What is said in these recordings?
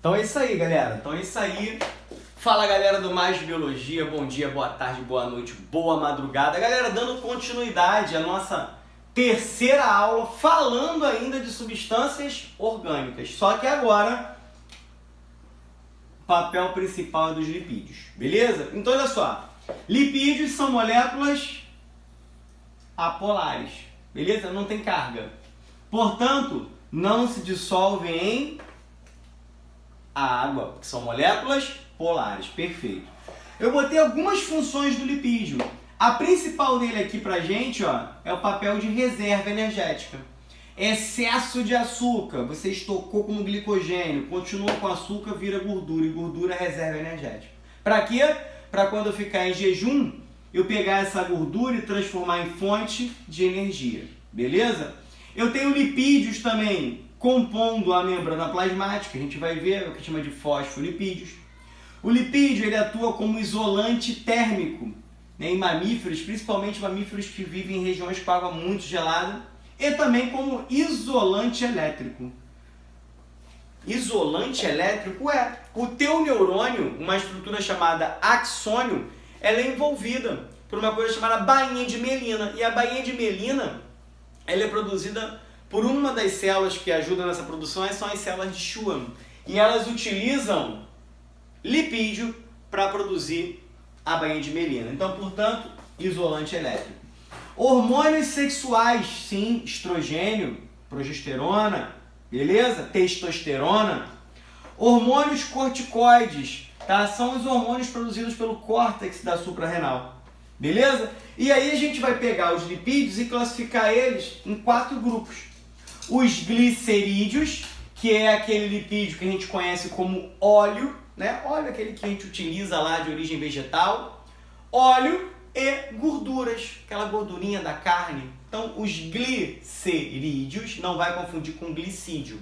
Então é isso aí, galera. Então é isso aí. Fala, galera do Mais Biologia. Bom dia, boa tarde, boa noite, boa madrugada. Galera, dando continuidade à nossa terceira aula, falando ainda de substâncias orgânicas. Só que agora, o papel principal é dos lipídios. Beleza? Então, olha só. Lipídios são moléculas apolares. Beleza? Não tem carga. Portanto, não se dissolvem em água, que são moléculas polares. Perfeito. Eu botei algumas funções do lipídio. A principal dele aqui pra gente, ó, é o papel de reserva energética. Excesso de açúcar, você estocou como glicogênio, continua com açúcar, vira gordura, e gordura é reserva energética. Para quê? Para quando eu ficar em jejum, eu pegar essa gordura e transformar em fonte de energia. Beleza? Eu tenho lipídios também compondo a membrana plasmática, a gente vai ver o que chama de fosfolipídios. O lipídio ele atua como isolante térmico, né, em mamíferos, principalmente mamíferos que vivem em regiões com água muito gelada, e também como isolante elétrico. Isolante elétrico é o teu neurônio, uma estrutura chamada axônio, ela é envolvida por uma coisa chamada bainha de mielina. E a bainha de mielina, ela é produzida por uma das células que ajudam nessa produção, são as células de Schwann. E elas utilizam lipídio para produzir a bainha de mielina. Então, portanto, isolante elétrico. Hormônios sexuais, sim, estrogênio, progesterona, beleza? Testosterona. Hormônios corticoides, tá? São os hormônios produzidos pelo córtex da suprarrenal. Beleza? E aí a gente vai pegar os lipídios e classificar eles em 4 grupos. Os glicerídeos, que é aquele lipídio que a gente conhece como óleo, né? Óleo é aquele que a gente utiliza lá de origem vegetal. Óleo e gorduras, aquela gordurinha da carne. Então, os glicerídeos, não vai confundir com glicídio.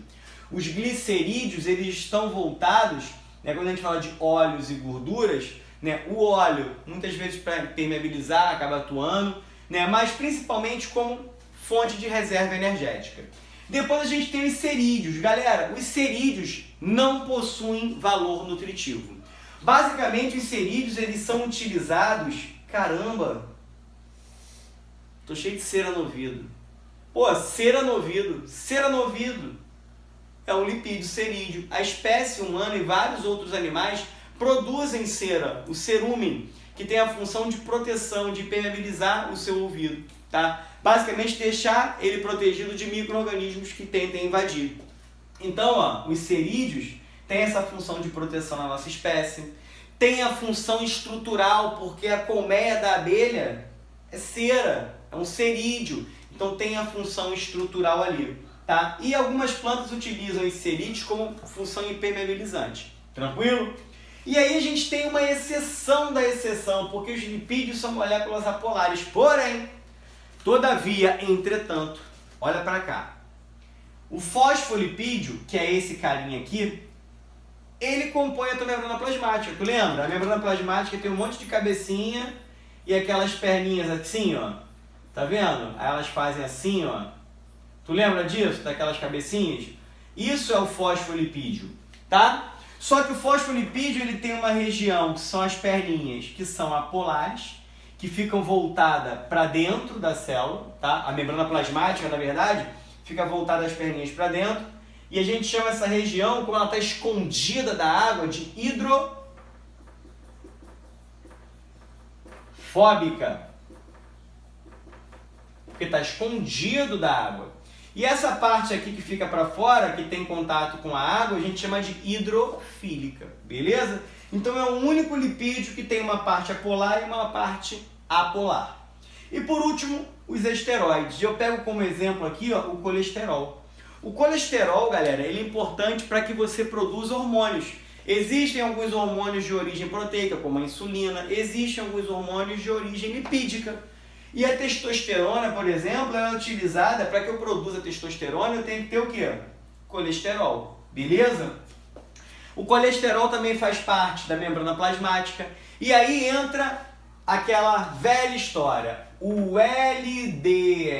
Os glicerídeos, eles estão voltados, né, quando a gente fala de óleos e gorduras, né, o óleo, muitas vezes para impermeabilizar, acaba atuando, né, mas principalmente como fonte de reserva energética. Depois a gente tem os cerídeos. Galera, os cerídeos não possuem valor nutritivo. Basicamente, os cerídeos, eles são utilizados... Caramba! Tô cheio de cera no ouvido. Pô, cera no ouvido. Cera no ouvido é um lipídio cerídeo. A espécie humana e vários outros animais produzem cera, o cerumen, que tem a função de proteção, de impermeabilizar o seu ouvido, tá? Basicamente deixar ele protegido de micro-organismos que tentem invadir. Então, ó, os cerídeos têm essa função de proteção na nossa espécie, tem a função estrutural, porque a colmeia da abelha é cera, é um cerídeo, então tem a função estrutural ali, tá? E algumas plantas utilizam os cerídeos como função impermeabilizante, tranquilo? E aí a gente tem uma exceção da exceção, porque os lipídios são moléculas apolares, porém, todavia, entretanto, olha para cá, o fosfolipídio, que é esse carinha aqui, ele compõe a tua membrana plasmática, tu lembra? A membrana plasmática tem um monte de cabecinha e aquelas perninhas assim, ó, tá vendo? Aí elas fazem assim, ó, tu lembra disso, daquelas cabecinhas? Isso é o fosfolipídio, tá? Só que o fosfolipídio, ele tem uma região que são as perninhas, que são apolares, que ficam voltadas para dentro da célula, tá? A membrana plasmática, na verdade, fica voltada as perninhas para dentro, e a gente chama essa região, como ela está escondida da água, de hidrofóbica. Porque está escondido da água. E essa parte aqui que fica para fora, que tem contato com a água, a gente chama de hidrofílica. Beleza? Então é o único lipídio que tem uma parte apolar e uma parte apolar. E por último, os esteroides. Eu pego como exemplo aqui, ó, o colesterol. O colesterol, galera, ele é importante para que você produza hormônios. Existem alguns hormônios de origem proteica, como a insulina, existem alguns hormônios de origem lipídica. E a testosterona, por exemplo, ela é utilizada para que eu produza testosterona, eu tenho que ter o quê? Colesterol, beleza? O colesterol também faz parte da membrana plasmática. E aí entra aquela velha história. O LDL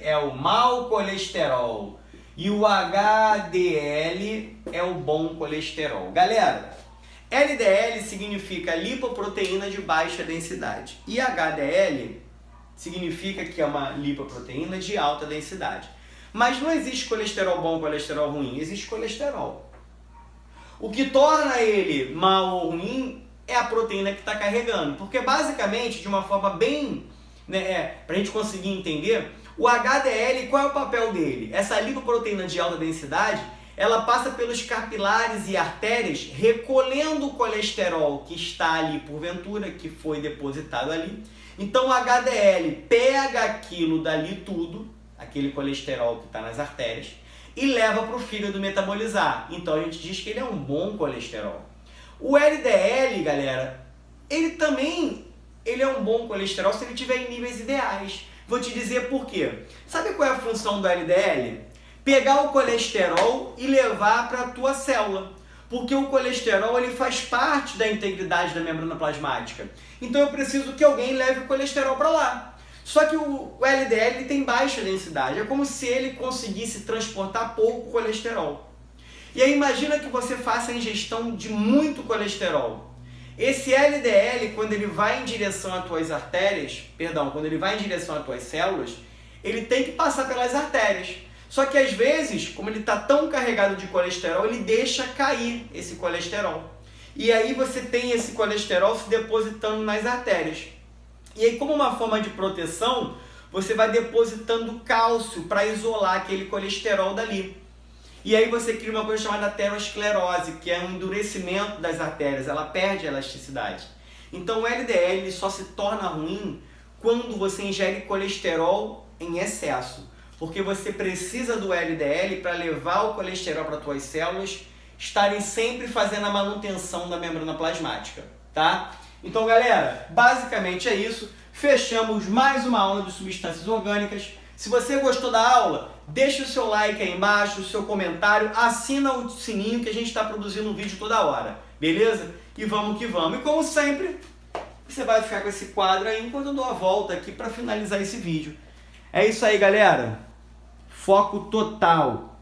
é o mau colesterol. E o HDL é o bom colesterol? Galera, LDL significa lipoproteína de baixa densidade e HDL significa que é uma lipoproteína de alta densidade. Mas não existe colesterol bom, colesterol ruim, existe colesterol. O que torna ele mal ou ruim é a proteína que está carregando, porque basicamente, de uma forma bem, para a gente conseguir entender, o HDL, qual é o papel dele? Essa lipoproteína de alta densidade, ela passa pelos capilares e artérias recolhendo o colesterol que está ali porventura, que foi depositado ali. Então o HDL pega aquilo dali tudo, aquele colesterol que está nas artérias, e leva para o fígado metabolizar. Então a gente diz que ele é um bom colesterol. O LDL, galera, ele é um bom colesterol se ele tiver em níveis ideais. Vou te dizer por quê. Sabe qual é a função do LDL? Pegar o colesterol e levar para a tua célula. Porque o colesterol ele faz parte da integridade da membrana plasmática. Então eu preciso que alguém leve o colesterol para lá. Só que o LDL ele tem baixa densidade. É como se ele conseguisse transportar pouco colesterol. E aí imagina que você faça a ingestão de muito colesterol. Esse LDL, quando ele vai em direção às tuas artérias, quando ele vai em direção às tuas células, ele tem que passar pelas artérias. Só que às vezes, como ele está tão carregado de colesterol, ele deixa cair esse colesterol. E aí você tem esse colesterol se depositando nas artérias. E aí, como uma forma de proteção, você vai depositando cálcio para isolar aquele colesterol dali. E aí você cria uma coisa chamada aterosclerose, que é um endurecimento das artérias, ela perde a elasticidade. Então o LDL ele só se torna ruim quando você ingere colesterol em excesso. Porque você precisa do LDL para levar o colesterol para as tuas células estarem sempre fazendo a manutenção da membrana plasmática, tá? Então, galera, basicamente é isso. Fechamos mais uma aula de substâncias orgânicas. Se você gostou da aula, deixa o seu like aí embaixo, o seu comentário, assina o sininho que a gente está produzindo um vídeo toda hora, beleza? E vamos que vamos. E como sempre, você vai ficar com esse quadro aí enquanto eu dou a volta aqui para finalizar esse vídeo. É isso aí, galera. Foco total.